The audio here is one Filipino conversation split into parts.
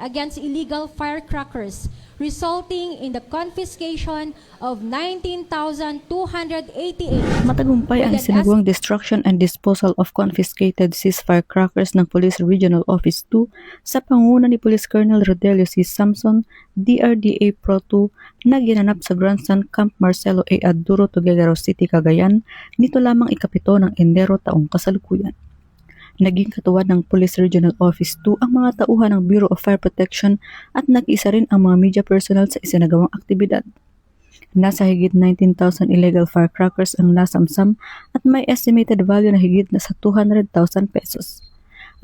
against illegal firecrackers, resulting in the confiscation of 19,288. Matagumpay ang isinagawang destruction and disposal of confiscated seized firecrackers ng Police Regional Office 2 sa pangunguna ni Police Colonel Rodelio C. Samson, DRDA Pro 2 na ginanap sa Grandstand Camp Marcelo A. Aduro, Tuguegarao City, Cagayan, nito lamang ikapito ng Enero taong kasalukuyan. Naging katuwad ng Police Regional Office 2 ang mga tauhan ng Bureau of Fire Protection at nag-isa rin ang mga media personnel sa isinagawang aktibidad. Nasa higit 19,000 illegal firecrackers ang nasamsam at may estimated value na higit na sa 200,000 pesos.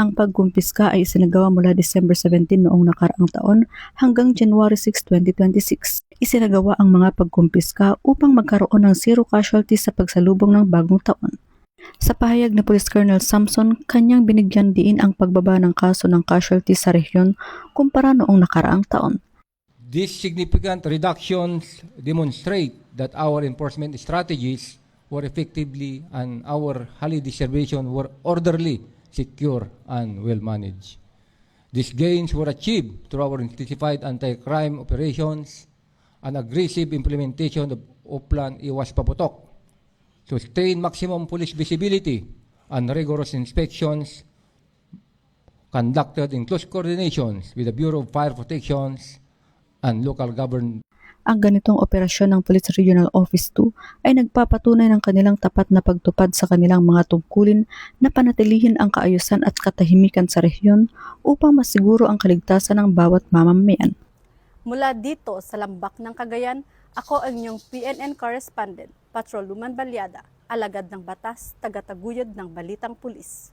Ang pagkumpiska ay isinagawa mula December 17 noong nakaraang taon hanggang January 6, 2026. Isinagawa ang mga pagkumpiska upang magkaroon ng zero casualties sa pagsalubong ng bagong taon. Sa pahayag ni Police Colonel Samson, kanyang binigyan diin ang pagbaba ng kaso ng casualties sa rehiyon kumpara noong nakaraang taon. These significant reductions demonstrate that our enforcement strategies were effectively and our holiday distribution were orderly, secure, and well managed. These gains were achieved through our intensified anti-crime operations and aggressive implementation of Plan Iwas Paputok, sustain maximum police visibility and rigorous inspections conducted in close coordination with the Bureau of Fire Protection and local government. Ang ganitong operasyon ng Police Regional Office 2 ay nagpapatunay ng kanilang tapat na pagtupad sa kanilang mga tungkulin na panatilihin ang kaayusan at katahimikan sa rehiyon upang masiguro ang kaligtasan ng bawat mamamayan. Mula dito sa Lambak ng Cagayan, ako ang inyong PNN correspondent, Patrol Luman Balyada, alagad ng batas, tagataguyod ng Balitang Pulis.